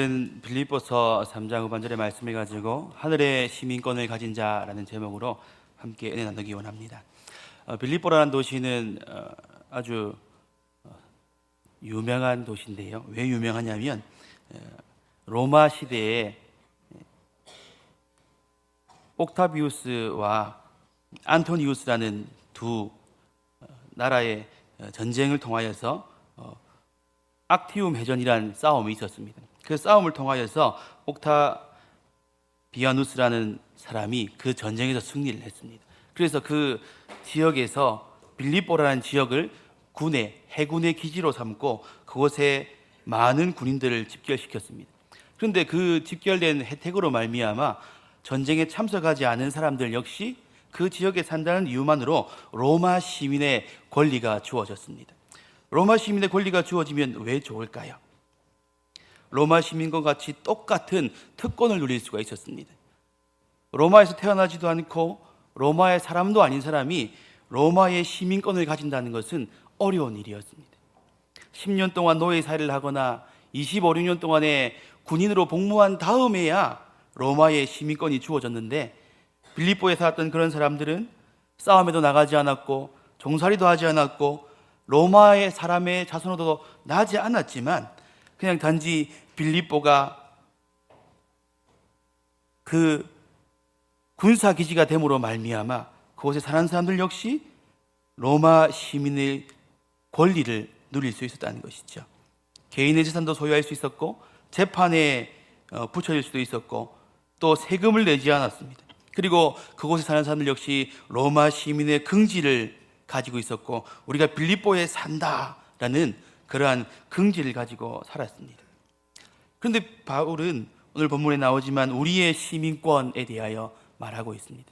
오늘은 빌립보서 3장 후반절의 말씀을 가지고 하늘의 시민권을 가진 자라는 제목으로 함께 은혜 나누기 원합니다. 빌립보라는 도시는 아주 유명한 도시인데요. 왜 유명하냐면 로마 시대에 옥타비우스와 안토니우스라는 두 나라의 전쟁을 통하여서 악티움 해전이라는 싸움이 있었습니다. 그 싸움을 통하여서 옥타비아누스라는 사람이 그 전쟁에서 승리를 했습니다. 그래서 그 지역에서 빌립보라는 지역을 해군의 기지로 삼고 그곳에 많은 군인들을 집결시켰습니다. 그런데 그 집결된 혜택으로 말미암아 전쟁에 참석하지 않은 사람들 역시 그 지역에 산다는 이유만으로 로마 시민의 권리가 주어졌습니다. 로마 시민의 권리가 주어지면 왜 좋을까요? 로마 시민과 같이 똑같은 특권을 누릴 수가 있었습니다. 로마에서 태어나지도 않고 로마의 사람도 아닌 사람이 로마의 시민권을 가진다는 것은 어려운 일이었습니다. 10년 동안 노예 사회를 하거나 25년 동안의 군인으로 복무한 다음에야 로마의 시민권이 주어졌는데, 빌립보에 살았던 그런 사람들은 싸움에도 나가지 않았고 종살이도 하지 않았고 로마의 사람의 자손으로도 나지 않았지만 그냥 단지 빌립보가 그 군사기지가 됨으로 말미암아 그곳에 사는 사람들 역시 로마 시민의 권리를 누릴 수 있었다는 것이죠. 개인의 재산도 소유할 수 있었고 재판에 붙여질 수도 있었고 또 세금을 내지 않았습니다. 그리고 그곳에 사는 사람들 역시 로마 시민의 긍지를 가지고 있었고 우리가 빌립보에 산다라는 그러한 긍지를 가지고 살았습니다. 그런데 바울은 오늘 본문에 나오지만 우리의 시민권에 대하여 말하고 있습니다.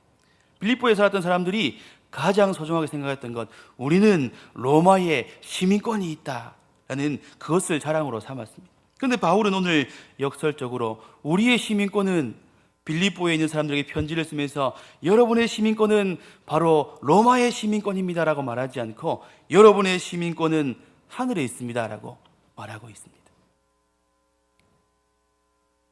빌립보에 살았던 사람들이 가장 소중하게 생각했던 것, 우리는 로마의 시민권이 있다라는 그것을 자랑으로 삼았습니다. 그런데 바울은 오늘 역설적으로 우리의 시민권은 빌립보에 있는 사람들에게 편지를 쓰면서 여러분의 시민권은 바로 로마의 시민권입니다라고 말하지 않고 여러분의 시민권은 하늘에 있습니다라고 말하고 있습니다.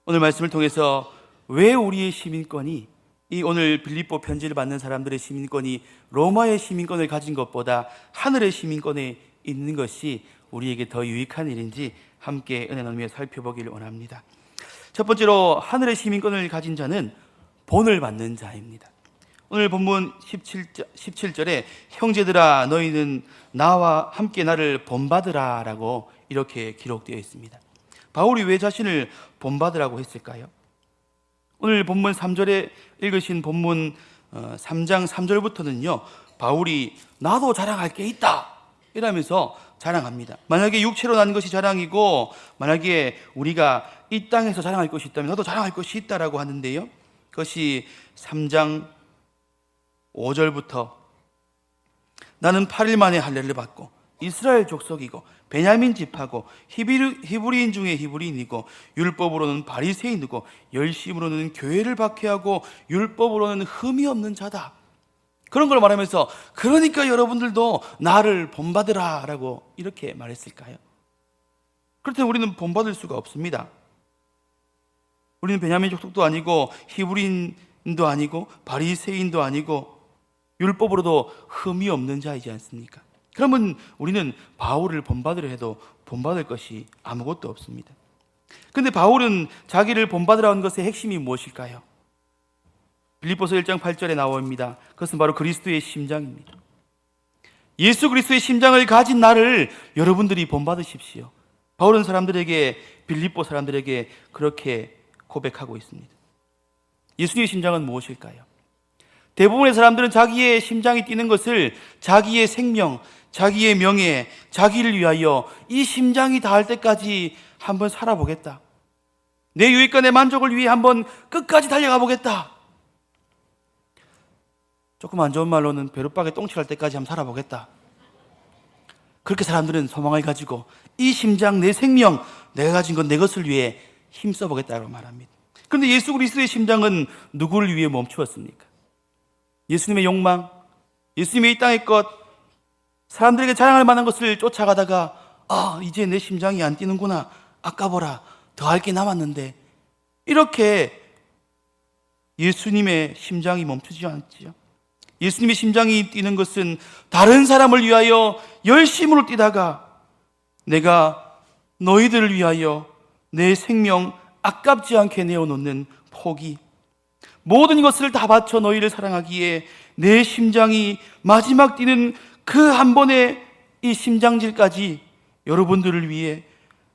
오늘 말씀을 통해서 왜 우리의 시민권이, 이 오늘 빌립보 편지를 받는 사람들의 시민권이 로마의 시민권을 가진 것보다 하늘의 시민권에 있는 것이 우리에게 더 유익한 일인지 함께 은혜 나누며 살펴보기를 원합니다. 첫 번째로 하늘의 시민권을 가진 자는 본을 받는 자입니다. 오늘 본문 17절에 형제들아 너희는 나와 함께 나를 본받으라 라고 이렇게 기록되어 있습니다. 바울이 왜 자신을 본받으라고 했을까요? 오늘 본문 3절에 읽으신 본문 3장 3절부터는요 바울이 나도 자랑할 게 있다 이러면서 자랑합니다. 만약에 육체로 난 것이 자랑이고 만약에 우리가 이 땅에서 자랑할 것이 있다면 나도 자랑할 것이 있다라고 하는데요, 그것이 3장 5절부터 나는 8일 만에 할례를 받고 이스라엘 족속이고 베냐민 집하고 히브리인 중에 히브리인이고 율법으로는 바리새인이고 열심으로는 교회를 박해하고 율법으로는 흠이 없는 자다, 그런 걸 말하면서 그러니까 여러분들도 나를 본받으라 라고 이렇게 말했을까요? 그렇다면 우리는 본받을 수가 없습니다. 우리는 베냐민 족속도 아니고 히브리인도 아니고 바리새인도 아니고 율법으로도 흠이 없는 자이지 않습니까? 그러면 우리는 바울을 본받으려 해도 본받을 것이 아무것도 없습니다. 그런데 바울은 자기를 본받으라 한 것의 핵심이 무엇일까요? 빌립보서 1장 8절에 나옵니다. 그것은 바로 그리스도의 심장입니다. 예수 그리스도의 심장을 가진 나를 여러분들이 본받으십시오. 바울은 빌립보 사람들에게 그렇게 고백하고 있습니다. 예수님의 심장은 무엇일까요? 대부분의 사람들은 자기의 심장이 뛰는 것을 자기의 생명, 자기의 명예, 자기를 위하여 이 심장이 닿을 때까지 한번 살아보겠다, 내 유익과 내 만족을 위해 한번 끝까지 달려가 보겠다, 조금 안 좋은 말로는 벼룩박에 똥칠할 때까지 한번 살아보겠다, 그렇게 사람들은 소망을 가지고 이 심장, 내 생명, 내가 가진 건 내 것을 위해 힘써보겠다고 말합니다. 그런데 예수 그리스도의 심장은 누구를 위해 멈추었습니까? 예수님의 욕망, 예수님의 이 땅의 것, 사람들에게 자랑할 만한 것을 쫓아가다가 이제 내 심장이 안 뛰는구나, 아까워라, 더 할 게 남았는데, 이렇게 예수님의 심장이 멈추지 않지요. 예수님의 심장이 뛰는 것은 다른 사람을 위하여 열심으로 뛰다가 내가 너희들을 위하여 내 생명 아깝지 않게 내어놓는 포기, 모든 것을 다 바쳐 너희를 사랑하기에 내 심장이 마지막 뛰는 그 한 번의 이 심장질까지 여러분들을 위해,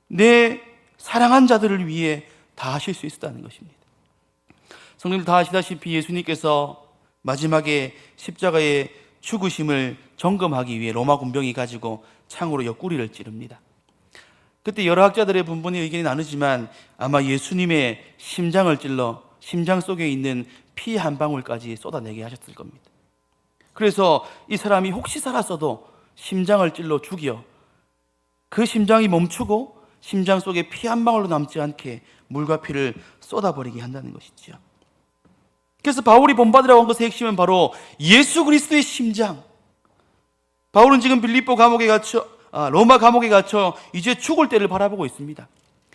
내 사랑한 자들을 위해 다 하실 수 있었다는 것입니다. 성도님들 다 아시다시피 예수님께서 마지막에 십자가의 죽으심을 점검하기 위해 로마 군병이 가지고 창으로 옆구리를 찌릅니다. 그때 여러 학자들의 분분의 의견이 나누지만 아마 예수님의 심장을 찔러 심장 속에 있는 피 한 방울까지 쏟아내게 하셨을 겁니다. 그래서 이 사람이 혹시 살았어도 심장을 찔러 죽여 그 심장이 멈추고 심장 속에 피 한 방울도 남지 않게 물과 피를 쏟아버리게 한다는 것이죠. 그래서 바울이 본받으라고 한 것의 핵심은 바로 예수 그리스도의 심장. 바울은 지금 로마 감옥에 갇혀 이제 죽을 때를 바라보고 있습니다.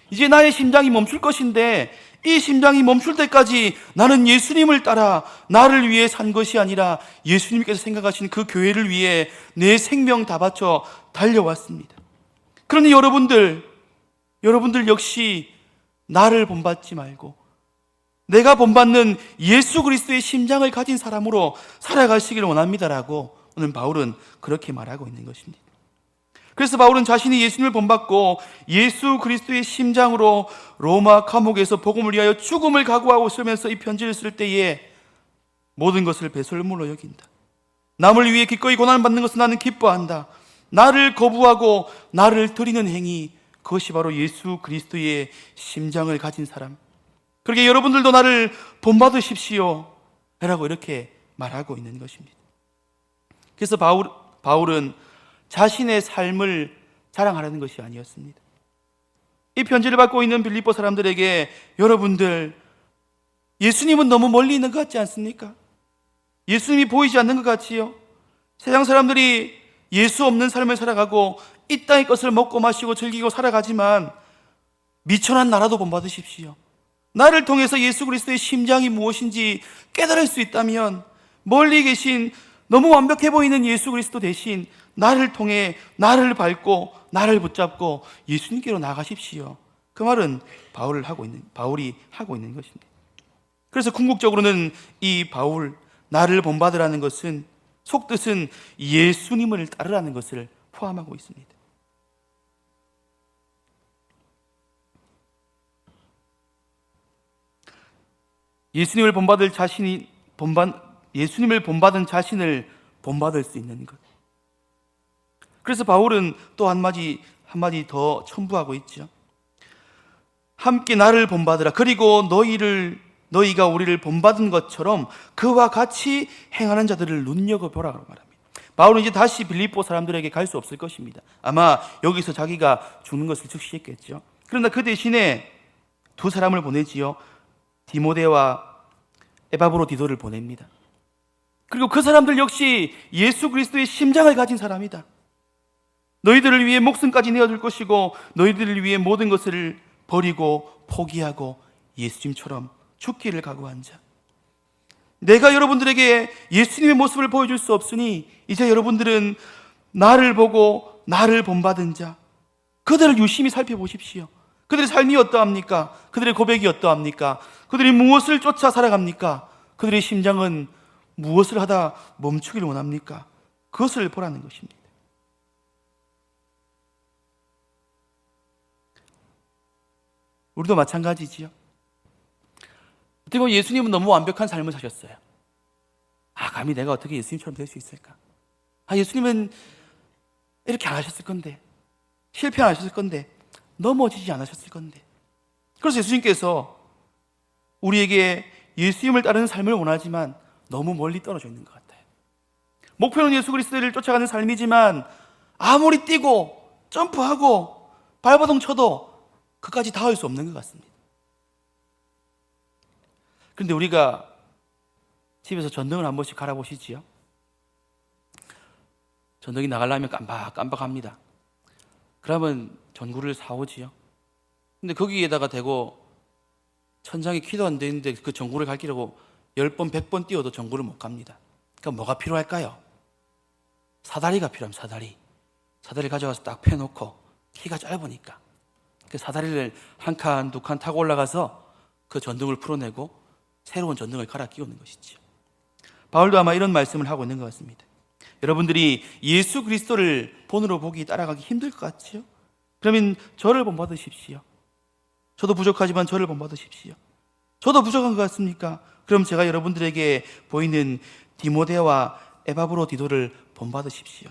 이제 나의 심장이 멈출 것인데, 이 심장이 멈출 때까지 나는 예수님을 따라 나를 위해 산 것이 아니라 예수님께서 생각하신 그 교회를 위해 내 생명 다 바쳐 달려왔습니다. 그러니 여러분들 역시 나를 본받지 말고 내가 본받는 예수 그리스도의 심장을 가진 사람으로 살아가시기를 원합니다라고 오늘 바울은 그렇게 말하고 있는 것입니다. 그래서 바울은 자신이 예수님을 본받고 예수 그리스도의 심장으로 로마 감옥에서 복음을 위하여 죽음을 각오하고 쓰면서 이 편지를 쓸 때에 모든 것을 배설물로 여긴다. 남을 위해 기꺼이 고난받는 것을 나는 기뻐한다. 나를 거부하고 나를 드리는 행위, 그것이 바로 예수 그리스도의 심장을 가진 사람. 그렇게 여러분들도 나를 본받으십시오 라고 이렇게 말하고 있는 것입니다. 그래서 바울은 자신의 삶을 자랑하려는 것이 아니었습니다. 이 편지를 받고 있는 빌립보 사람들에게 여러분들, 예수님은 너무 멀리 있는 것 같지 않습니까? 예수님이 보이지 않는 것 같지요? 세상 사람들이 예수 없는 삶을 살아가고 이 땅의 것을 먹고 마시고 즐기고 살아가지만 미천한 나라도 본받으십시오. 나를 통해서 예수 그리스도의 심장이 무엇인지 깨달을 수 있다면 멀리 계신 너무 완벽해 보이는 예수 그리스도 대신 나를 통해 나를 밟고 나를 붙잡고 예수님께로 나가십시오. 그 말은 바울이 하고 있는 것입니다. 그래서 궁극적으로는 이 바울, 나를 본받으라는 것은 속뜻은 예수님을 따르라는 것을 포함하고 있습니다. 예수님을 본받은 자신을 본받을 수 있는 것. 그래서 바울은 또 한마디 더 첨부하고 있죠. 함께 나를 본받으라. 그리고 너희가 우리를 본받은 것처럼 그와 같이 행하는 자들을 눈여겨보라고 말합니다. 바울은 이제 다시 빌립보 사람들에게 갈 수 없을 것입니다. 아마 여기서 자기가 죽는 것을 즉시했겠죠. 그러나 그 대신에 두 사람을 보내지요. 디모데와 에바브로디도를 보냅니다. 그리고 그 사람들 역시 예수 그리스도의 심장을 가진 사람이다. 너희들을 위해 목숨까지 내어줄 것이고 너희들을 위해 모든 것을 버리고 포기하고 예수님처럼 죽기를 각오한 자. 내가 여러분들에게 예수님의 모습을 보여줄 수 없으니 이제 여러분들은 나를 보고 나를 본받은 자, 그들을 유심히 살펴보십시오. 그들의 삶이 어떠합니까? 그들의 고백이 어떠합니까? 그들이 무엇을 쫓아 살아갑니까? 그들의 심장은 무엇을 하다 멈추기를 원합니까? 그것을 보라는 것입니다. 우리도 마찬가지지요. 어떻게 보면 예수님은 너무 완벽한 삶을 사셨어요. 감히 내가 어떻게 예수님처럼 될 수 있을까? 예수님은 이렇게 안 하셨을 건데, 실패 안 하셨을 건데, 넘어지지 않으셨을 건데. 그래서 예수님께서 우리에게 예수님을 따르는 삶을 원하지만 너무 멀리 떨어져 있는 것 같아요. 목표는 예수 그리스도를 쫓아가는 삶이지만 아무리 뛰고 점프하고 발버둥 쳐도 그까지 닿을 수 없는 것 같습니다. 그런데 우리가 집에서 전등을 한 번씩 갈아보시지요? 전등이 나가려면 깜박깜박합니다. 그러면 전구를 사오지요. 근데 거기에다가 대고 천장에 키도 안 되는데 그 전구를 갈 길이라고 10번, 100번 뛰어도 전구를 못 갑니다. 그러니까 뭐가 필요할까요? 사다리가 필요합니다. 사다리를 가져가서 딱 펴놓고 키가 짧으니까 그 사다리를 한 칸, 두 칸 타고 올라가서 그 전등을 풀어내고 새로운 전등을 갈아 끼우는 것이죠. 바울도 아마 이런 말씀을 하고 있는 것 같습니다. 여러분들이 예수 그리스도를 본으로 보기 따라가기 힘들 것 같지요? 그러면 저를 본받으십시오. 저도 부족하지만 저를 본받으십시오. 저도 부족한 것 같습니까? 그럼 제가 여러분들에게 보이는 디모데와 에바브로디도를 본받으십시오.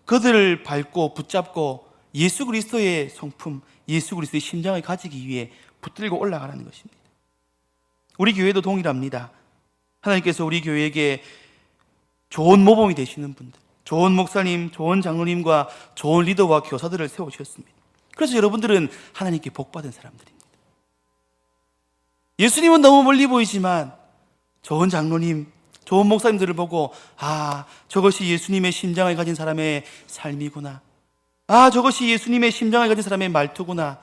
그들을 밟고 붙잡고 예수 그리스도의 성품, 예수 그리스도의 심장을 가지기 위해 붙들고 올라가라는 것입니다. 우리 교회도 동일합니다. 하나님께서 우리 교회에게 좋은 모범이 되시는 분들, 좋은 목사님, 좋은 장로님과 좋은 리더와 교사들을 세우셨습니다. 그래서 여러분들은 하나님께 복받은 사람들입니다. 예수님은 너무 멀리 보이지만 좋은 장로님, 좋은 목사님들을 보고 저것이 예수님의 심장을 가진 사람의 삶이구나, 저것이 예수님의 심장을 가진 사람의 말투구나,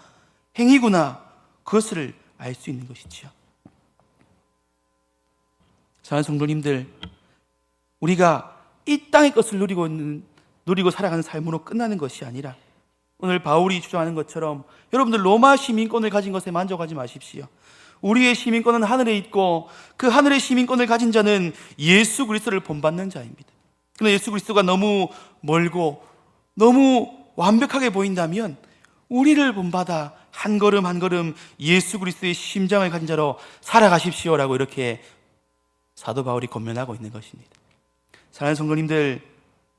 행위구나, 그것을 알 수 있는 것이지요. 사랑하는 성도님들, 우리가 이 땅의 것을 누리고 살아가는 삶으로 끝나는 것이 아니라 오늘 바울이 주장하는 것처럼 여러분들 로마 시민권을 가진 것에 만족하지 마십시오. 우리의 시민권은 하늘에 있고 그 하늘의 시민권을 가진 자는 예수 그리스도를 본받는 자입니다. 그러나 예수 그리스도가 너무 멀고 너무 완벽하게 보인다면 우리를 본받아 한 걸음 한 걸음 예수 그리스도의 심장을 가진 자로 살아가십시오라고 이렇게 사도 바울이 권면하고 있는 것입니다. 사랑하는 성도님들,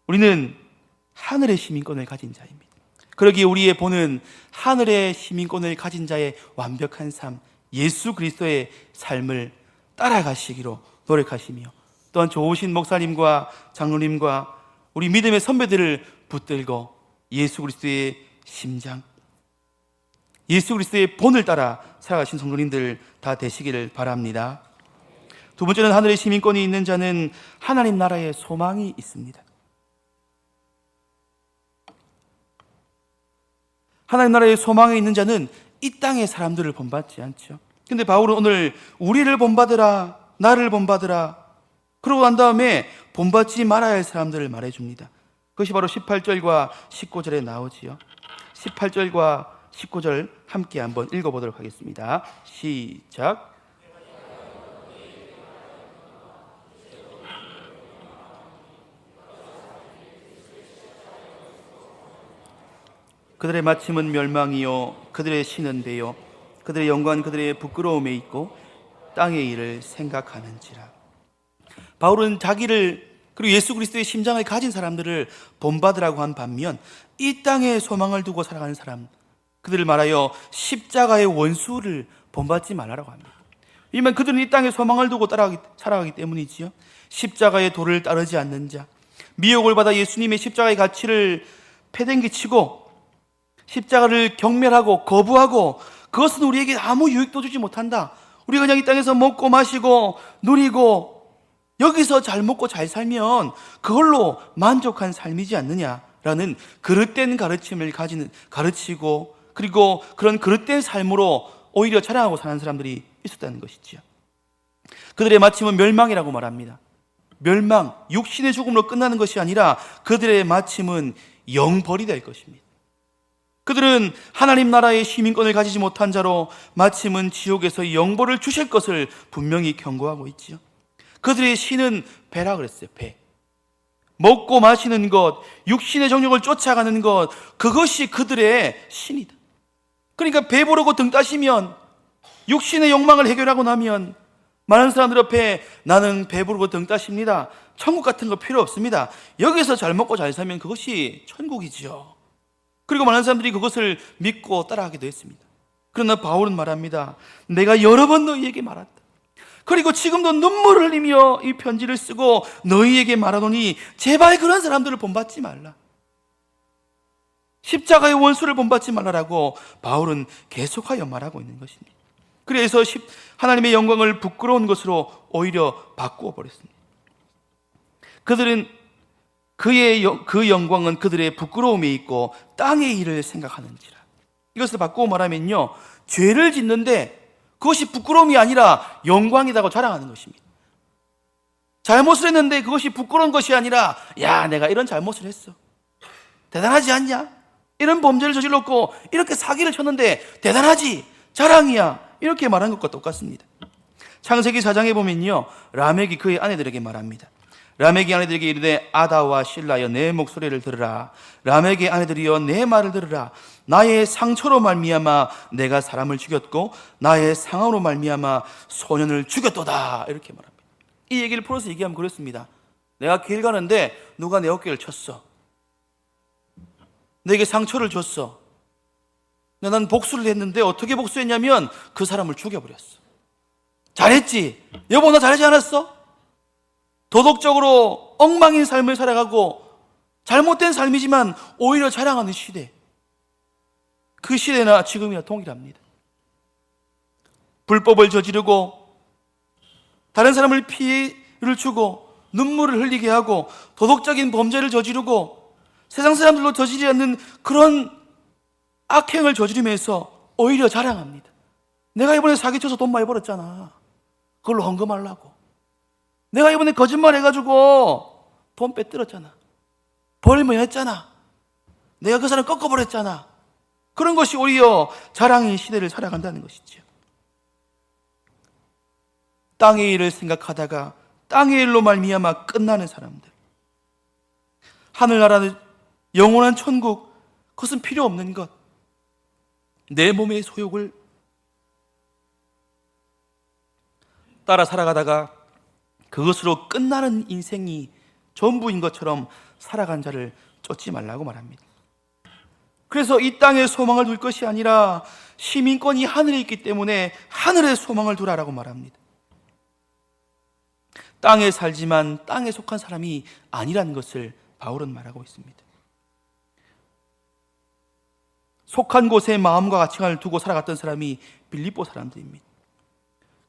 우리는 하늘의 시민권을 가진 자입니다. 그러기에 우리의 본은 하늘의 시민권을 가진 자의 완벽한 삶, 예수 그리스도의 삶을 따라가시기로 노력하시며 또한 좋으신 목사님과 장로님과 우리 믿음의 선배들을 붙들고 예수 그리스도의 심장, 예수 그리스도의 본을 따라 살아가신 성도님들 다 되시기를 바랍니다. 두 번째는 하늘의 시민권이 있는 자는 하나님 나라의 소망이 있습니다. 하나님 나라의 소망이 있는 자는 이 땅의 사람들을 본받지 않죠. 근데 바울은 오늘 우리를 본받으라, 나를 본받으라, 그러고 난 다음에 본받지 말아야 할 사람들을 말해줍니다. 그것이 바로 18절과 19절에 나오지요. 18절과 19절 함께 한번 읽어보도록 하겠습니다. 시작. 그들의 마침은 멸망이요 그들의 신은 배요 그들의 영광 그들의 부끄러움에 있고 땅의 일을 생각하는지라. 바울은 자기를 그리고 예수 그리스도의 심장을 가진 사람들을 본받으라고 한 반면 이 땅에 소망을 두고 살아가는 사람, 그들을 말하여 십자가의 원수를 본받지 말라고 합니다. 왜냐하면 그들은 이 땅에 소망을 두고 살아가기 때문이지요. 십자가의 도를 따르지 않는 자, 미혹을 받아 예수님의 십자가의 가치를 패댕기치고 십자가를 경멸하고 거부하고 그것은 우리에게 아무 유익도 주지 못한다, 우리가 그냥 이 땅에서 먹고 마시고 누리고 여기서 잘 먹고 잘 살면 그걸로 만족한 삶이지 않느냐라는 그릇된 가르침을 가르치고 그리고 그런 그릇된 삶으로 오히려 자랑하고 사는 사람들이 있었다는 것이지요. 그들의 마침은 멸망이라고 말합니다. 멸망, 육신의 죽음으로 끝나는 것이 아니라 그들의 마침은 영벌이 될 것입니다. 그들은 하나님 나라의 시민권을 가지지 못한 자로 마침은 지옥에서 영벌을 주실 것을 분명히 경고하고 있지요. 그들의 신은 배라 그랬어요. 배. 먹고 마시는 것, 육신의 정욕을 쫓아가는 것, 그것이 그들의 신이다. 그러니까 배부르고 등 따시면, 육신의 욕망을 해결하고 나면 많은 사람들 앞에 나는 배부르고 등 따십니다, 천국 같은 거 필요 없습니다, 여기서 잘 먹고 잘 살면 그것이 천국이지요. 그리고 많은 사람들이 그것을 믿고 따라하기도 했습니다. 그러나 바울은 말합니다. 내가 여러 번 너희에게 말했다. 그리고 지금도 눈물을 흘리며 이 편지를 쓰고 너희에게 말하노니 제발 그런 사람들을 본받지 말라. 십자가의 원수를 본받지 말라라고 바울은 계속하여 말하고 있는 것입니다. 그래서 하나님의 영광을 부끄러운 것으로 오히려 바꾸어 버렸습니다. 그들은 그 영광은 그들의 부끄러움에 있고 땅의 일을 생각하는지라. 이것을 바꾸고 말하면요, 죄를 짓는데 그것이 부끄러움이 아니라 영광이라고 자랑하는 것입니다. 잘못을 했는데 그것이 부끄러운 것이 아니라, 야, 내가 이런 잘못을 했어, 대단하지 않냐? 이런 범죄를 저질렀고 이렇게 사기를 쳤는데 대단하지, 자랑이야, 이렇게 말한 것과 똑같습니다. 창세기 4장에 보면요, 라멕이 그의 아내들에게 말합니다. 라멕이 아내들에게 이르되, 아다와 실라여 내 목소리를 들으라. 라멕의 아내들이여 내 말을 들으라. 나의 상처로 말미암아 내가 사람을 죽였고 나의 상함으로 말미암아 소년을 죽였도다. 이렇게 말합니다. 이 얘기를 풀어서 얘기하면 그렇습니다. 내가 길 가는데 누가 내 어깨를 쳤어, 내게 상처를 줬어. 난 복수를 했는데 어떻게 복수했냐면 그 사람을 죽여버렸어. 잘했지? 여보, 나 잘하지 않았어? 도덕적으로 엉망인 삶을 살아가고 잘못된 삶이지만 오히려 자랑하는 시대, 그 시대나 지금이나 동일합니다. 불법을 저지르고 다른 사람을 피해를 주고 눈물을 흘리게 하고 도덕적인 범죄를 저지르고 세상 사람들로 저지르지 않는 그런 악행을 저지르면서 오히려 자랑합니다. 내가 이번에 사기쳐서 돈 많이 벌었잖아, 그걸로 헌금하려고. 내가 이번에 거짓말 해가지고 돈 빼들었잖아, 벌면 했잖아, 내가 그 사람 꺾어버렸잖아. 그런 것이 오히려 자랑의 시대를 살아간다는 것이죠. 땅의 일을 생각하다가 땅의 일로 말미암아 끝나는 사람들, 하늘나라는 영원한 천국, 그것은 필요 없는 것, 내 몸의 소욕을 따라 살아가다가 그것으로 끝나는 인생이 전부인 것처럼 살아간 자를 쫓지 말라고 말합니다. 그래서 이 땅에 소망을 둘 것이 아니라 시민권이 하늘에 있기 때문에 하늘에 소망을 두라라고 말합니다. 땅에 살지만 땅에 속한 사람이 아니라는 것을 바울은 말하고 있습니다. 속한 곳에 마음과 가치관을 두고 살아갔던 사람이 빌립보 사람들입니다.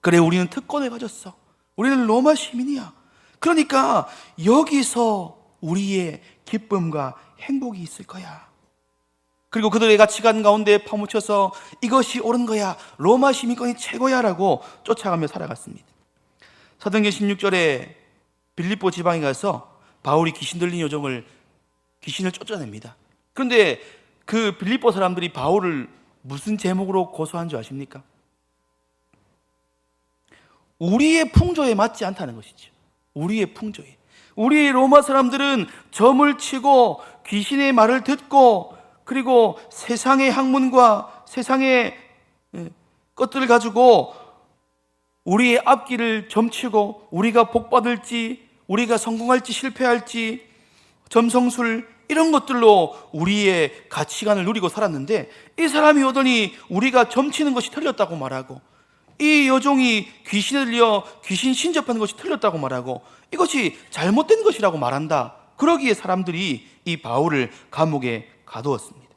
그래, 우리는 특권을 가졌어, 우리는 로마 시민이야, 그러니까 여기서 우리의 기쁨과 행복이 있을 거야. 그리고 그들의 가치관 가운데 파묻혀서 이것이 옳은 거야, 로마 시민권이 최고야 라고 쫓아가며 살아갔습니다. 사도행전 16절에 빌립보 지방에 가서 바울이 귀신 들린 귀신을 쫓아냅니다. 그런데 그 빌립보 사람들이 바울을 무슨 제목으로 고소한 줄 아십니까? 우리의 풍조에 맞지 않다는 것이죠. 우리의 풍조에. 우리 로마 사람들은 점을 치고 귀신의 말을 듣고 그리고 세상의 학문과 세상의 것들을 가지고 우리의 앞길을 점치고 우리가 복받을지, 우리가 성공할지 실패할지, 점성술 이런 것들로 우리의 가치관을 누리고 살았는데, 이 사람이 오더니 우리가 점치는 것이 틀렸다고 말하고, 이 여종이 귀신을 들려 귀신 신접하는 것이 틀렸다고 말하고, 이것이 잘못된 것이라고 말한다. 그러기에 사람들이 이 바울을 감옥에 가두었습니다.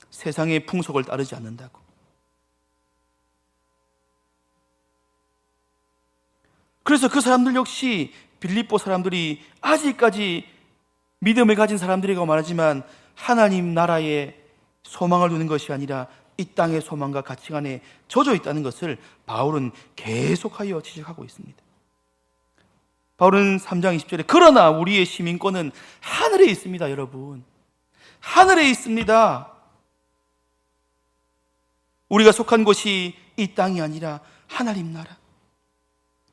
세상의 풍속을 따르지 않는다고. 그래서 그 사람들 역시 빌립보 사람들이 아직까지 믿음을 가진 사람들이라고 말하지만 하나님 나라에 소망을 두는 것이 아니라 이 땅의 소망과 가치관에 젖어 있다는 것을 바울은 계속하여 지적하고 있습니다. 바울은 3장 20절에 그러나 우리의 시민권은 하늘에 있습니다. 여러분, 하늘에 있습니다. 우리가 속한 곳이 이 땅이 아니라 하나님 나라.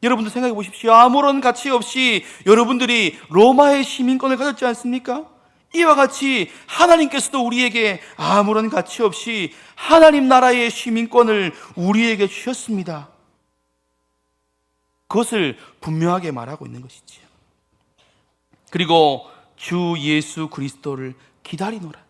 여러분들 생각해 보십시오. 아무런 가치 없이 여러분들이 로마의 시민권을 가졌지 않습니까? 이와 같이 하나님께서도 우리에게 아무런 가치 없이 하나님 나라의 시민권을 우리에게 주셨습니다. 그것을 분명하게 말하고 있는 것이지요. 그리고 주 예수 그리스도를 기다리노라.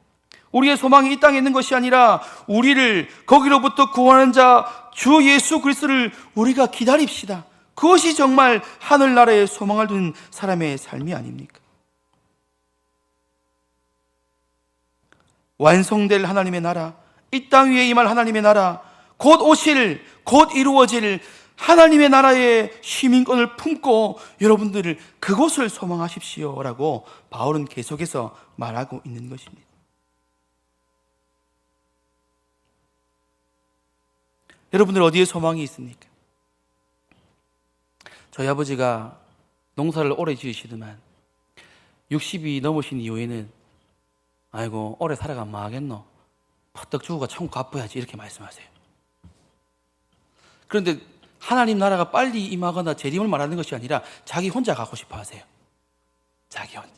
우리의 소망이 이 땅에 있는 것이 아니라 우리를 거기로부터 구원하는 자 주 예수 그리스도를 우리가 기다립시다. 그것이 정말 하늘나라에 소망을 두는 사람의 삶이 아닙니까? 완성될 하나님의 나라, 이 땅 위에 임할 하나님의 나라, 곧 오실, 곧 이루어질 하나님의 나라의 시민권을 품고 여러분들을 그곳을 소망하십시오라고 바울은 계속해서 말하고 있는 것입니다. 여러분들 어디에 소망이 있습니까? 저희 아버지가 농사를 오래 지으시더만 60이 넘으신 이후에는 아이고 오래 살아가면 뭐 하겠노? 퍼뜩 죽어가 천국 가봐야지 이렇게 말씀하세요. 그런데 하나님 나라가 빨리 임하거나 재림을 말하는 것이 아니라 자기 혼자 가고 싶어 하세요. 자기 혼자.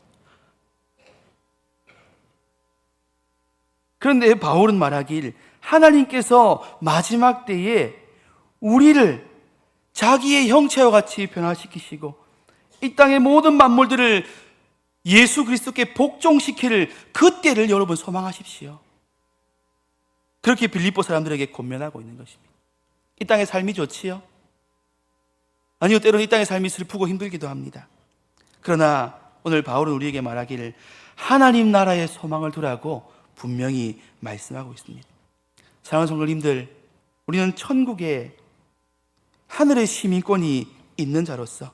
그런데 바울은 말하길 하나님께서 마지막 때에 우리를 자기의 형체와 같이 변화시키시고 이 땅의 모든 만물들을 예수 그리스도께 복종시킬 그 때를 여러분 소망하십시오. 그렇게 빌립보 사람들에게 권면하고 있는 것입니다. 이 땅의 삶이 좋지요? 아니요, 때로는 이 땅의 삶이 슬프고 힘들기도 합니다. 그러나 오늘 바울은 우리에게 말하기를 하나님 나라의 소망을 두라고 분명히 말씀하고 있습니다. 사랑하는 성도님들, 우리는 천국에 하늘의 시민권이 있는 자로서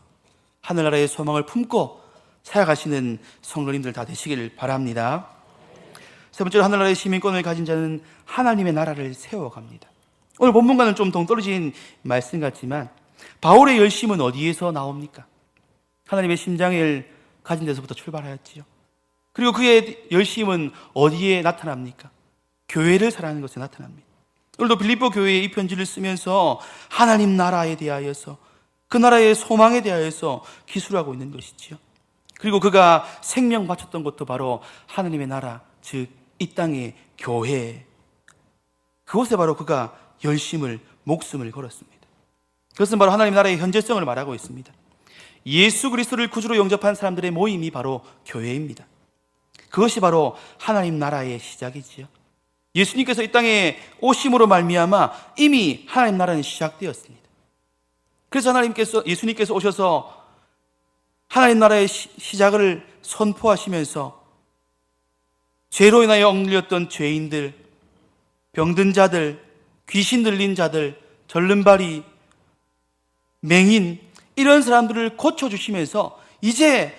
하늘나라의 소망을 품고 살아가시는 성도님들 다 되시기를 바랍니다. 세 번째로 하늘나라의 시민권을 가진 자는 하나님의 나라를 세워갑니다. 오늘 본문과는 좀 동떨어진 말씀 같지만 바울의 열심은 어디에서 나옵니까? 하나님의 심장을 가진 데서부터 출발하였지요. 그리고 그의 열심은 어디에 나타납니까? 교회를 사랑하는 것에 나타납니다. 오늘도 빌립보 교회에 이 편지를 쓰면서 하나님 나라에 대하여서 그 나라의 소망에 대하여서 기술하고 있는 것이지요. 그리고 그가 생명 바쳤던 것도 바로 하나님의 나라, 즉 이 땅의 교회, 그곳에 바로 그가 열심을, 목숨을 걸었습니다. 그것은 바로 하나님 나라의 현재성을 말하고 있습니다. 예수 그리스도를 구주로 영접한 사람들의 모임이 바로 교회입니다. 그것이 바로 하나님 나라의 시작이지요. 예수님께서 이 땅에 오심으로 말미암아 이미 하나님 나라는 시작되었습니다. 그래서 예수님께서 오셔서 하나님 나라의 시작을 선포하시면서 죄로 인하여 억눌렸던 죄인들, 병든 자들, 귀신 들린 자들, 절름발이, 맹인, 이런 사람들을 고쳐주시면서 이제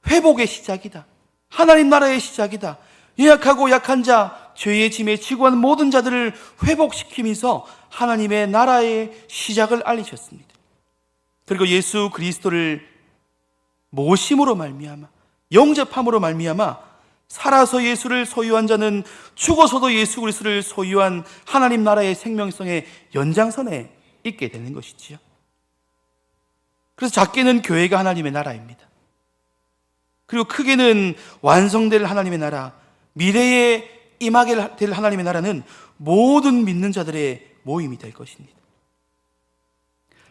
회복의 시작이다, 하나님 나라의 시작이다, 연약하고 약한 자, 죄의 짐에 지고 하는 모든 자들을 회복시키면서 하나님의 나라의 시작을 알리셨습니다. 그리고 예수 그리스도를 모심으로 말미암아, 영접함으로 말미암아 살아서 예수를 소유한 자는 죽어서도 예수 그리스도를 소유한 하나님 나라의 생명성의 연장선에 있게 되는 것이지요. 그래서 작게는 교회가 하나님의 나라입니다. 그리고 크게는 완성될 하나님의 나라, 미래에 임하게 될 하나님의 나라는 모든 믿는 자들의 모임이 될 것입니다.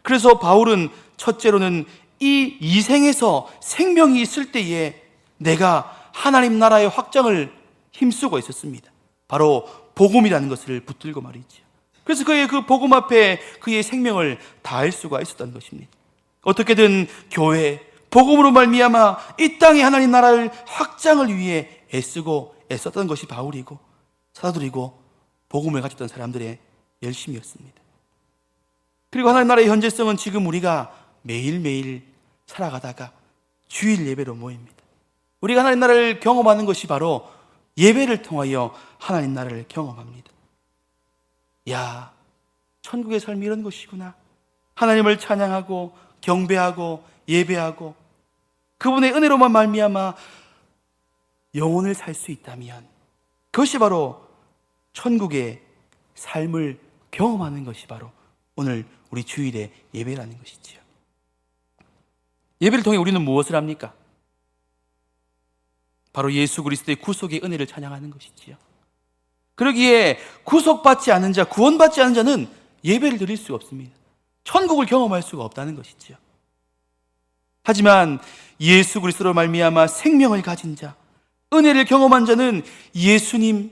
그래서 바울은 첫째로는 이 이생에서 생명이 있을 때에 내가 하나님 나라의 확장을 힘쓰고 있었습니다. 바로 복음이라는 것을 붙들고 말이죠. 그래서 그의 그 복음 앞에 그의 생명을 다할 수가 있었던 것입니다. 어떻게든 교회, 복음으로 말미암아 이 땅의 하나님 나라를 확장을 위해 애쓰고 애썼던 것이 바울이고 사도들이고 복음을 가졌던 사람들의 열심이었습니다. 그리고 하나님 나라의 현재성은 지금 우리가 매일매일 살아가다가 주일 예배로 모입니다. 우리가 하나님 나라를 경험하는 것이 바로 예배를 통하여 하나님 나라를 경험합니다. 야, 천국의 삶이 이런 것이구나. 하나님을 찬양하고 경배하고 예배하고 그분의 은혜로만 말미암아 영혼을 살 수 있다면 그것이 바로 천국의 삶을 경험하는 것이 바로 오늘 우리 주일의 예배라는 것이지요. 예배를 통해 우리는 무엇을 합니까? 바로 예수 그리스도의 구속의 은혜를 찬양하는 것이지요. 그러기에 구속받지 않은 자, 구원받지 않은 자는 예배를 드릴 수가 없습니다. 천국을 경험할 수가 없다는 것이지요. 하지만 예수 그리스도로 말미암아 생명을 가진 자, 은혜를 경험한 자는 예수님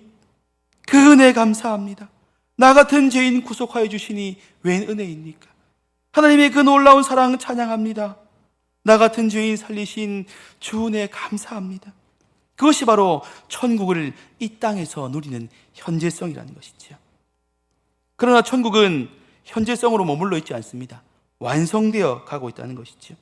그 은혜 감사합니다. 나 같은 죄인 구속하여 주시니 웬 은혜입니까? 하나님의 그 놀라운 사랑 찬양합니다. 나 같은 죄인 살리신 주 은혜 감사합니다. 그것이 바로 천국을 이 땅에서 누리는 현재성이라는 것이지요. 그러나 천국은 현재성으로 머물러 있지 않습니다. 완성되어 가고 있다는 것이지요.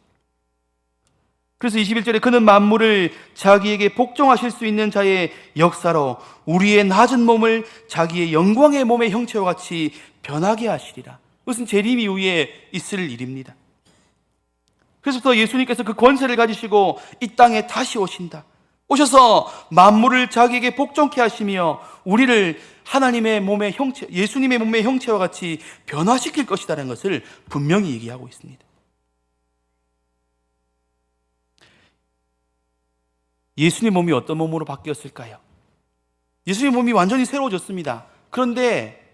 그래서 21절에 그는 만물을 자기에게 복종하실 수 있는 자의 역사로 우리의 낮은 몸을 자기의 영광의 몸의 형체와 같이 변하게 하시리라. 그것은 재림 이후에 있을 일입니다. 그래서 예수님께서 그 권세를 가지시고 이 땅에 다시 오신다. 오셔서 만물을 자기에게 복종케 하시며 우리를 하나님의 몸의 형체, 예수님의 몸의 형체와 같이 변화시킬 것이라는 것을 분명히 얘기하고 있습니다. 예수님 몸이 어떤 몸으로 바뀌었을까요? 예수님 몸이 완전히 새로워졌습니다. 그런데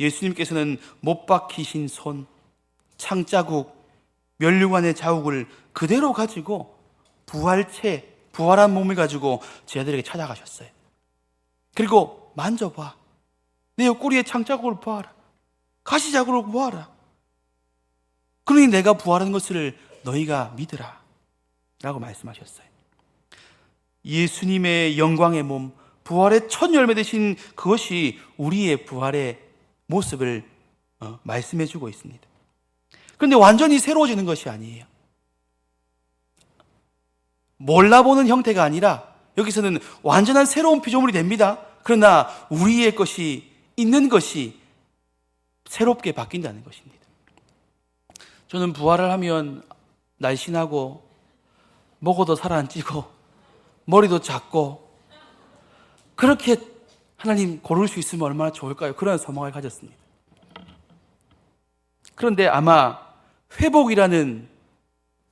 예수님께서는 못 박히신 손, 창자국, 면류관의 자국을 그대로 가지고 부활한 몸을 가지고 제 아들에게 찾아가셨어요. 그리고 만져봐. 내 옆구리에 창자국을 보아라. 가시자국을 보아라. 그러니 내가 부활한 것을 너희가 믿으라 라고 말씀하셨어요. 예수님의 영광의 몸, 부활의 첫 열매 되신 그것이 우리의 부활의 모습을 말씀해 주고 있습니다. 그런데 완전히 새로워지는 것이 아니에요. 몰라보는 형태가 아니라 여기서는 완전한 새로운 피조물이 됩니다. 그러나 우리의 것이 있는 것이 새롭게 바뀐다는 것입니다. 저는 부활을 하면 날씬하고 먹어도 살 안 찌고 머리도 작고 그렇게 하나님 고를 수 있으면 얼마나 좋을까요? 그런 소망을 가졌습니다. 그런데 아마 회복이라는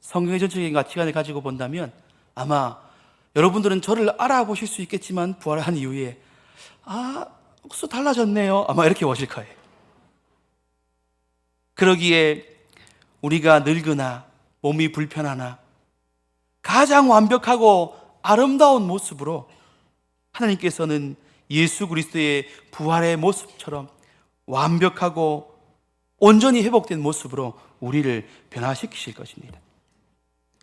성경의 전적인 가치관을 가지고 본다면 아마 여러분들은 저를 알아보실 수 있겠지만 부활한 이후에 혹시 달라졌네요. 아마 이렇게 오실 거예요. 그러기에 우리가 늙으나 몸이 불편하나 가장 완벽하고 아름다운 모습으로 하나님께서는 예수 그리스도의 부활의 모습처럼 완벽하고 온전히 회복된 모습으로 우리를 변화시키실 것입니다.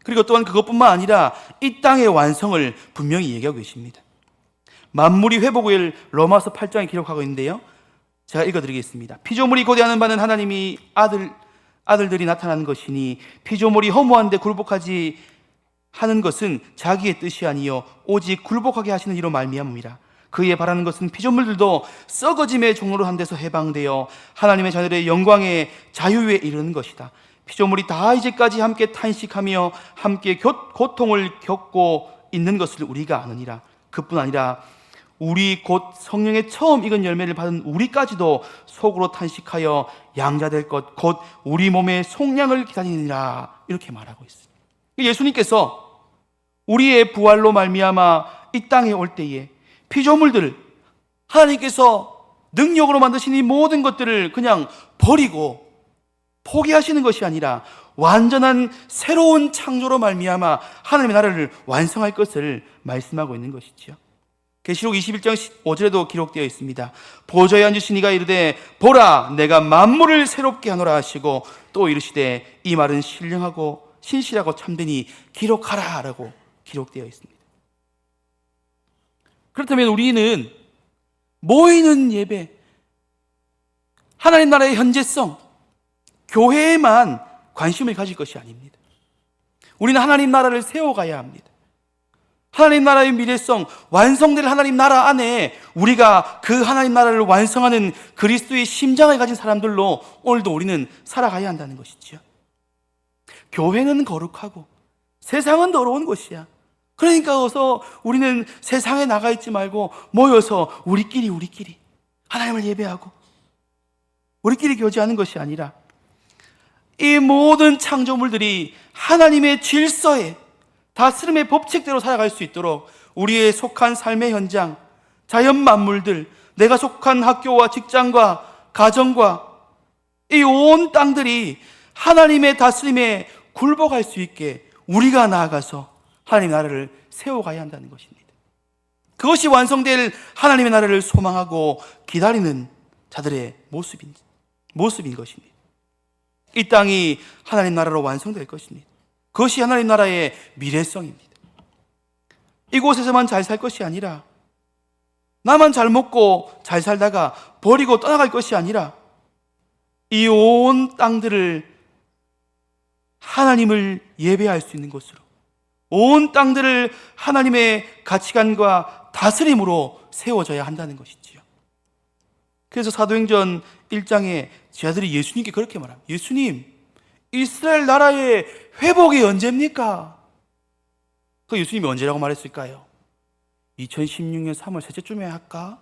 그리고 또한 그것뿐만 아니라 이 땅의 완성을 분명히 얘기하고 계십니다. 만물이 회복을 로마서 8장에 기록하고 있는데요, 제가 읽어드리겠습니다. 피조물이 고대하는 바는 하나님이 아들들이 나타나는 것이니 피조물이 허무한데 굴복하지 하는 것은 자기의 뜻이 아니요 오직 굴복하게 하시는 이로 말미암음이라. 그의 바라는 것은 피조물들도 썩어짐의 종로로 한 데서 해방되어 하나님의 자녀들의 영광의 자유에 이르는 것이다. 피조물이 다 이제까지 함께 탄식하며 함께 고통을 겪고 있는 것을 우리가 아느니라. 그뿐 아니라 우리 곧 성령의 처음 익은 열매를 받은 우리까지도 속으로 탄식하여 양자될 것 곧 우리 몸의 속량을 기다리느니라. 이렇게 말하고 있습니다. 예수님께서 우리의 부활로 말미암아 이 땅에 올 때에 피조물들, 하나님께서 능력으로 만드신 이 모든 것들을 그냥 버리고 포기하시는 것이 아니라 완전한 새로운 창조로 말미암아 하나님의 나라를 완성할 것을 말씀하고 있는 것이지요. 계시록 21장 5절에도 기록되어 있습니다. 보좌에 앉으신 이가 이르되 보라 내가 만물을 새롭게 하노라 하시고 또 이르시되 이 말은 신령하고 신실하고 참되니 기록하라 라고 기록되어 있습니다. 그렇다면 우리는 모이는 예배, 하나님 나라의 현재성, 교회에만 관심을 가질 것이 아닙니다. 우리는 하나님 나라를 세워가야 합니다. 하나님 나라의 미래성, 완성될 하나님 나라 안에 우리가 그 하나님 나라를 완성하는 그리스도의 심장을 가진 사람들로 오늘도 우리는 살아가야 한다는 것이죠. 교회는 거룩하고 세상은 더러운 곳이야. 그러니까 어서 우리는 세상에 나가 있지 말고 모여서 우리끼리 하나님을 예배하고 우리끼리 교제하는 것이 아니라 이 모든 창조물들이 하나님의 질서에 다스림의 법칙대로 살아갈 수 있도록 우리의 속한 삶의 현장, 자연 만물들, 내가 속한 학교와 직장과 가정과 이 온 땅들이 하나님의 다스림에 굴복할 수 있게 우리가 나아가서 하나님의 나라를 세워가야 한다는 것입니다. 그것이 완성될 하나님의 나라를 소망하고 기다리는 자들의 모습인 것입니다. 이 땅이 하나님 나라로 완성될 것입니다. 그것이 하나님 나라의 미래성입니다. 이곳에서만 잘 살 것이 아니라 나만 잘 먹고 잘 살다가 버리고 떠나갈 것이 아니라 이 온 땅들을 하나님을 예배할 수 있는 곳으로, 온 땅들을 하나님의 가치관과 다스림으로 세워져야 한다는 것이지요. 그래서 사도행전 1장에 제자들이 예수님께 그렇게 말합니다. 예수님, 이스라엘 나라의 회복이 언제입니까? 그 예수님이 언제라고 말했을까요? 2016년 3월 셋째쯤에 할까?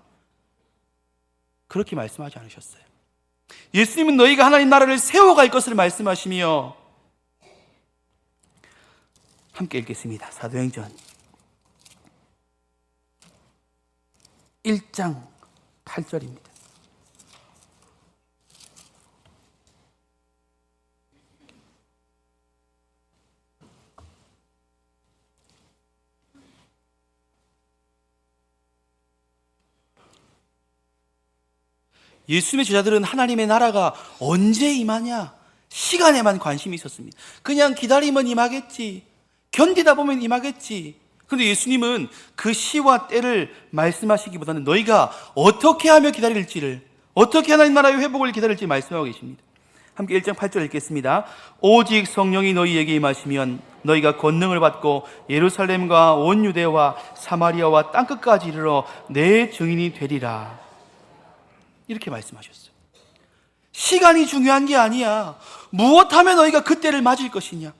그렇게 말씀하지 않으셨어요. 예수님은 너희가 하나님 나라를 세워갈 것을 말씀하시며, 함께 읽겠습니다. 사도행전 1장 8절입니다. 예수님의 제자들은 하나님의 나라가 언제 임하냐, 시간에만 관심이 있었습니다. 그냥 기다리면 임하겠지, 견디다 보면 임하겠지. 그런데 예수님은 그 시와 때를 말씀하시기보다는 너희가 어떻게 하며 기다릴지를, 어떻게 하나님 나라의 회복을 기다릴지 말씀하고 계십니다. 함께 1장 8절 읽겠습니다. 오직 성령이 너희에게 임하시면 너희가 권능을 받고 예루살렘과 온 유대와 사마리아와 땅끝까지 이르러 내 증인이 되리라. 이렇게 말씀하셨어요. 시간이 중요한 게 아니야. 무엇하면 너희가 그때를 맞을 것이냐.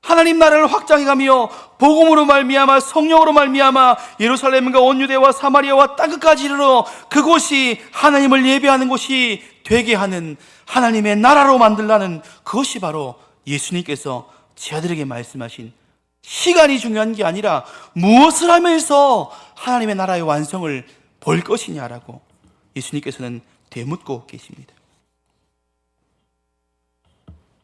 하나님 나라를 확장해가며 복음으로 말미암아 성령으로 말미암아 예루살렘과 온 유대와 사마리아와 땅끝까지 이르러 그곳이 하나님을 예배하는 곳이 되게 하는 하나님의 나라로 만들라는, 그것이 바로 예수님께서 제자들에게 말씀하신, 시간이 중요한 게 아니라 무엇을 하면서 하나님의 나라의 완성을 볼 것이냐라고 예수님께서는 되묻고 계십니다.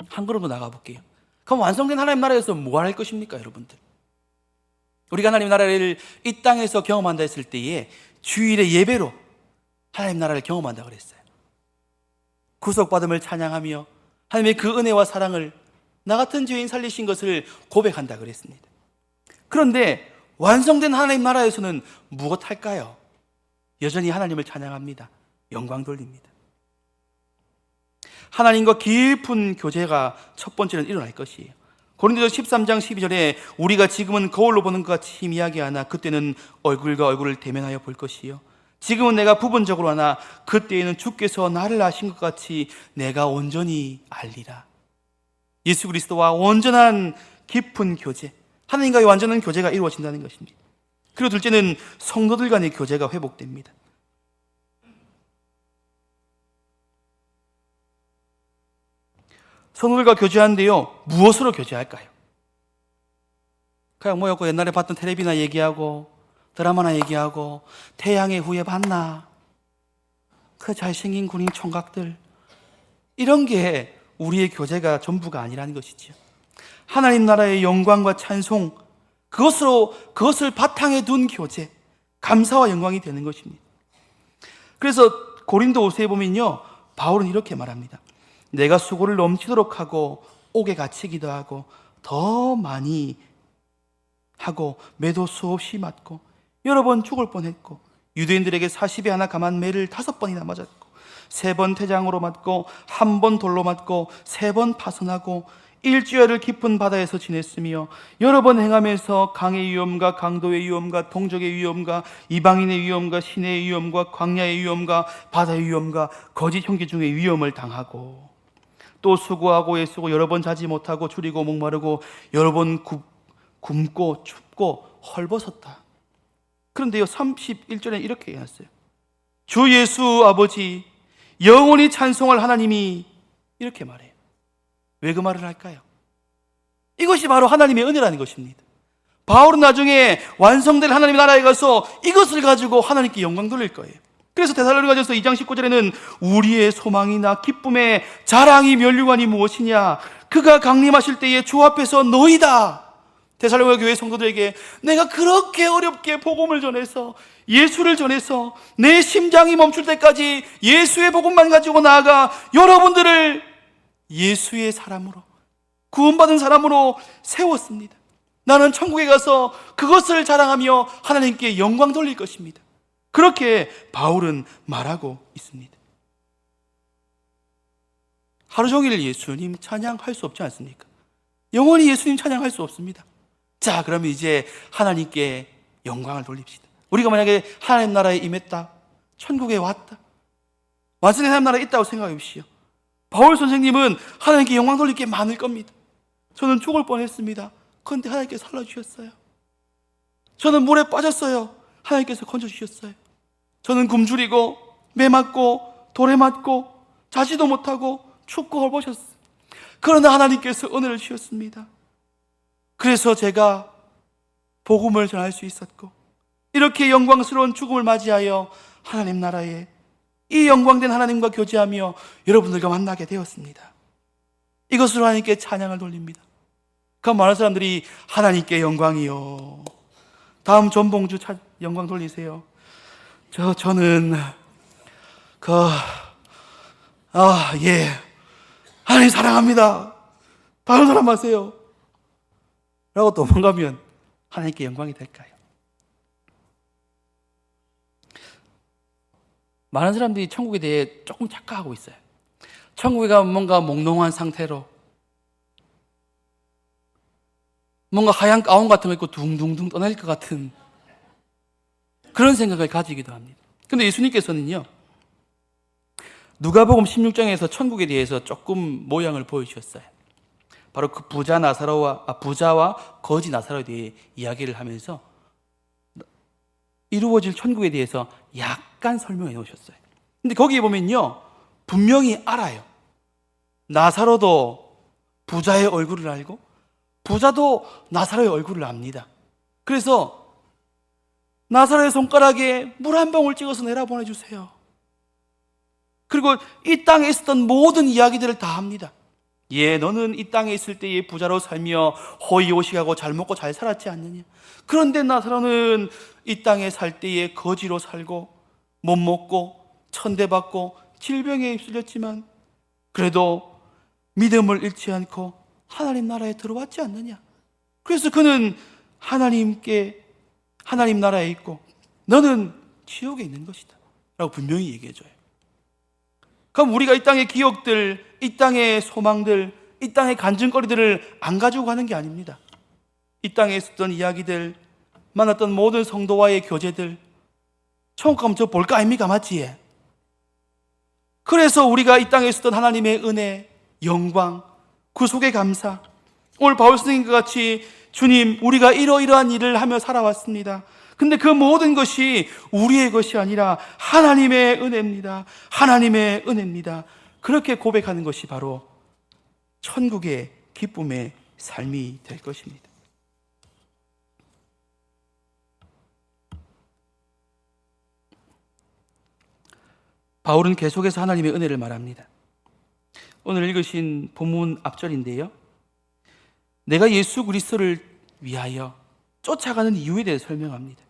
한 걸음 더 나가볼게요. 그럼 완성된 하나님 나라에서 뭐 할 것입니까, 여러분들? 우리가 하나님 나라를 이 땅에서 경험한다 했을 때에 주일의 예배로 하나님 나라를 경험한다 그랬어요. 구속받음을 찬양하며 하나님의 그 은혜와 사랑을, 나 같은 죄인 살리신 것을 고백한다 그랬습니다. 그런데 완성된 하나님 나라에서는 무엇 할까요? 여전히 하나님을 찬양합니다. 영광 돌립니다. 하나님과 깊은 교제가 첫 번째는 일어날 것이에요. 고린도서 13장 12절에 우리가 지금은 거울로 보는 것 같이 희미하게 하나 그때는 얼굴과 얼굴을 대면하여 볼 것이요, 지금은 내가 부분적으로 하나 그때에는 주께서 나를 아신 것 같이 내가 온전히 알리라. 예수 그리스도와 온전한 깊은 교제, 하나님과의 완전한 교제가 이루어진다는 것입니다. 그리고 둘째는 성도들 간의 교제가 회복됩니다. 성도들과 교제하는데요, 무엇으로 교제할까요? 그냥 뭐였고 옛날에 봤던 텔레비나 얘기하고 드라마나 얘기하고 태양의 후예 봤나, 그 잘생긴 군인 총각들, 이런 게 우리의 교제가 전부가 아니라는 것이죠. 하나님 나라의 영광과 찬송, 그것을 바탕에 둔 교제, 감사와 영광이 되는 것입니다. 그래서 고린도 5서에 보면요, 바울은 이렇게 말합니다. 내가 수고를 넘치도록 하고 옥에 갇히기도 하고 더 많이 하고 매도 수없이 맞고 여러 번 죽을 뻔했고 유대인들에게 40에 하나 감한 매를 5번이나 맞았고 3번 태장으로 맞고 1번 돌로 맞고 3번 파손하고 일주일을 깊은 바다에서 지냈으며 여러 번 행하면서 강의 위험과 강도의 위험과 동족의 위험과 이방인의 위험과 시내의 위험과 광야의 위험과 바다의 위험과 거짓 형제 중의 위험을 당하고 또 수고하고 애쓰고 여러 번 자지 못하고 줄이고 목마르고 여러 번 굶고 춥고 헐벗었다. 그런데요, 31절에 이렇게 해놨어요. 주 예수 아버지 영원히 찬송할 하나님이, 이렇게 말해요. 왜 그 말을 할까요? 이것이 바로 하나님의 은혜라는 것입니다. 바울은 나중에 완성될 하나님의 나라에 가서 이것을 가지고 하나님께 영광 돌릴 거예요. 그래서 데살로니가전서 2장 19절에는 우리의 소망이나 기쁨의 자랑이 면류관이 무엇이냐, 그가 강림하실 때에 주 앞에서 너희다. 데살로니가 교회 성도들에게 내가 그렇게 어렵게 복음을 전해서 예수를 전해서 내 심장이 멈출 때까지 예수의 복음만 가지고 나아가 여러분들을 예수의 사람으로, 구원받은 사람으로 세웠습니다. 나는 천국에 가서 그것을 자랑하며 하나님께 영광 돌릴 것입니다. 그렇게 바울은 말하고 있습니다. 하루 종일 예수님 찬양할 수 없지 않습니까? 영원히 예수님 찬양할 수 없습니다. 자, 그러면 이제 하나님께 영광을 돌립시다. 우리가 만약에 하나님 나라에 임했다, 천국에 왔다, 완전히 하나님 나라에 있다고 생각해 보십시오. 바울 선생님은 하나님께 영광 돌릴 게 많을 겁니다. 저는 죽을 뻔했습니다. 그런데 하나님께서 살려주셨어요. 저는 물에 빠졌어요. 하나님께서 건져주셨어요. 저는 굶주리고 매 맞고 돌에 맞고 자지도 못하고 춥고 헐벗었어요. 그러나 하나님께서 은혜를 주셨습니다. 그래서 제가 복음을 전할 수 있었고, 이렇게 영광스러운 죽음을 맞이하여 하나님 나라에 이 영광된 하나님과 교제하며 여러분들과 만나게 되었습니다. 이것으로 하나님께 찬양을 돌립니다. 그 많은 사람들이 하나님께 영광이요. 다음 전봉주 영광 돌리세요. 저는 예, 하나님 사랑합니다. 다른 사람 하세요. 라고 도망가면 하나님께 영광이 될까요? 많은 사람들이 천국에 대해 조금 착각하고 있어요. 천국에 가면 뭔가 몽롱한 상태로 뭔가 하얀 가운 같은 거 입고 둥둥둥 떠날 것 같은 그런 생각을 가지기도 합니다. 근데 예수님께서는요, 누가복음 16장에서 천국에 대해서 조금 모양을 보여주셨어요. 바로 그 부자와 거지 나사로에 대해 이야기를 하면서 이루어질 천국에 대해서 약간 설명해 놓으셨어요. 근데 거기에 보면요, 분명히 알아요. 나사로도 부자의 얼굴을 알고 부자도 나사로의 얼굴을 압니다. 그래서 나사로의 손가락에 물 한 방울 찍어서 내라 보내주세요. 그리고 이 땅에 있었던 모든 이야기들을 다 합니다. 예, 너는 이 땅에 있을 때에 부자로 살며 호의호식하고 잘 먹고 잘 살았지 않느냐. 그런데 나사로는 이 땅에 살 때에 거지로 살고 못 먹고 천대받고 질병에 휩쓸렸지만 그래도 믿음을 잃지 않고 하나님 나라에 들어왔지 않느냐. 그래서 그는 하나님 나라에 있고 너는 지옥에 있는 것이다 라고 분명히 얘기해줘요. 그럼 우리가 이 땅의 기억들, 이 땅의 소망들, 이 땅의 간증거리들을 안 가지고 가는 게 아닙니다. 이 땅에 있었던 이야기들, 만났던 모든 성도와의 교제들, 천국 가면 저 볼 거 아닙니까? 맞지? 그래서 우리가 이 땅에 있었던 하나님의 은혜, 영광, 구속의 감사, 오늘 바울 선생님과 같이 주님, 우리가 이러이러한 일을 하며 살아왔습니다. 근데 그 모든 것이 우리의 것이 아니라 하나님의 은혜입니다. 하나님의 은혜입니다. 그렇게 고백하는 것이 바로 천국의 기쁨의 삶이 될 것입니다. 바울은 계속해서 하나님의 은혜를 말합니다. 오늘 읽으신 본문 앞절인데요, 내가 예수 그리스도를 위하여 쫓아가는 이유에 대해 설명합니다.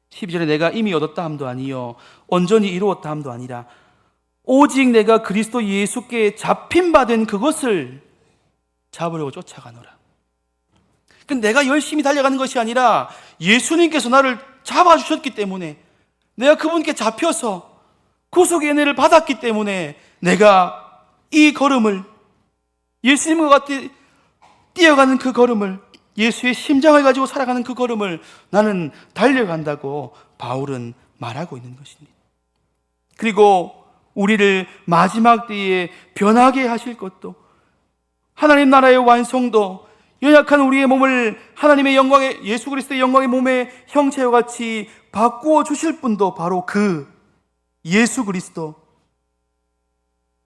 12절에 내가 이미 얻었다 함도 아니요 온전히 이루었다 함도 아니라 오직 내가 그리스도 예수께 잡힌 바 된 그것을 잡으려고 쫓아가노라. 근데 내가 열심히 달려가는 것이 아니라 예수님께서 나를 잡아주셨기 때문에, 내가 그분께 잡혀서 구속의 은혜를 받았기 때문에 내가 이 걸음을, 예수님과 같이 뛰어가는 그 걸음을, 예수의 심장을 가지고 살아가는 그 걸음을 나는 달려간다고 바울은 말하고 있는 것입니다. 그리고 우리를 마지막 때에 변하게 하실 것도, 하나님 나라의 완성도, 연약한 우리의 몸을 하나님의 영광의, 예수 그리스도의 영광의 몸의 형체와 같이 바꾸어 주실 분도 바로 그 예수 그리스도,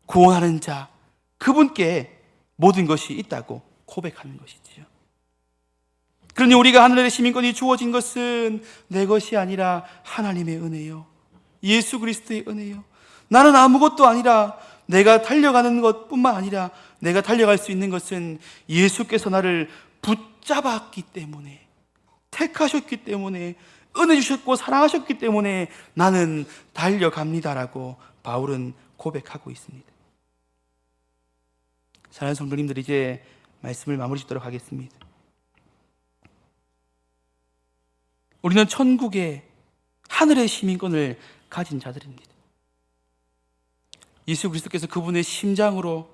구원하는 자, 그분께 모든 것이 있다고 고백하는 것이지요. 그러니 우리가 하늘의 시민권이 주어진 것은 내 것이 아니라 하나님의 은혜요, 예수 그리스도의 은혜요. 나는 아무것도 아니라, 내가 달려가는 것뿐만 아니라 내가 달려갈 수 있는 것은 예수께서 나를 붙잡았기 때문에, 택하셨기 때문에, 은혜 주셨고 사랑하셨기 때문에 나는 달려갑니다라고 바울은 고백하고 있습니다. 사랑하는 성도님들, 이제 말씀을 마무리 짓도록 하겠습니다. 우리는 천국의 하늘의 시민권을 가진 자들입니다. 예수 그리스도께서 그분의 심장으로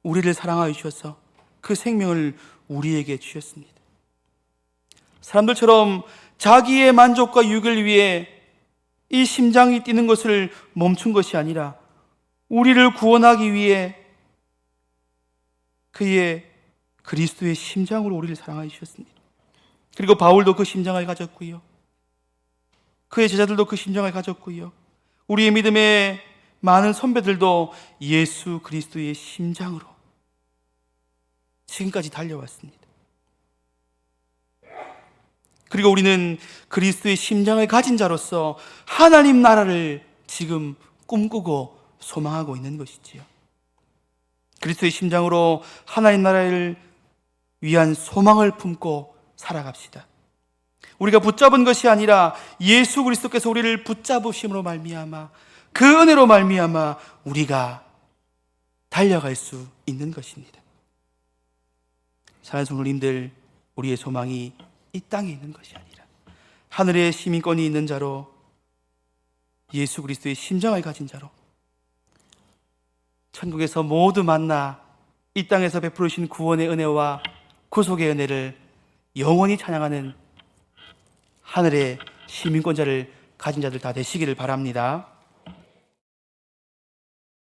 우리를 사랑하여 주셔서 그 생명을 우리에게 주셨습니다. 사람들처럼 자기의 만족과 유익을 위해 이 심장이 뛰는 것을 멈춘 것이 아니라 우리를 구원하기 위해 그의 그리스도의 심장으로 우리를 사랑하여 주셨습니다. 그리고 바울도 그 심장을 가졌고요. 그의 제자들도 그 심장을 가졌고요. 우리의 믿음의 많은 선배들도 예수 그리스도의 심장으로 지금까지 달려왔습니다. 그리고 우리는 그리스도의 심장을 가진 자로서 하나님 나라를 지금 꿈꾸고 소망하고 있는 것이지요. 그리스도의 심장으로 하나님 나라를 위한 소망을 품고 살아갑시다. 우리가 붙잡은 것이 아니라 예수 그리스도께서 우리를 붙잡으심으로 말미암아, 그 은혜로 말미암아 우리가 달려갈 수 있는 것입니다. 사랑하는 성도님들, 우리의 소망이 이 땅에 있는 것이 아니라 하늘의 시민권이 있는 자로, 예수 그리스도의 심장을 가진 자로 천국에서 모두 만나 이 땅에서 베풀으신 구원의 은혜와 구속의 은혜를 영원히 찬양하는 하늘의 시민권자를 가진 자들 다 되시기를 바랍니다.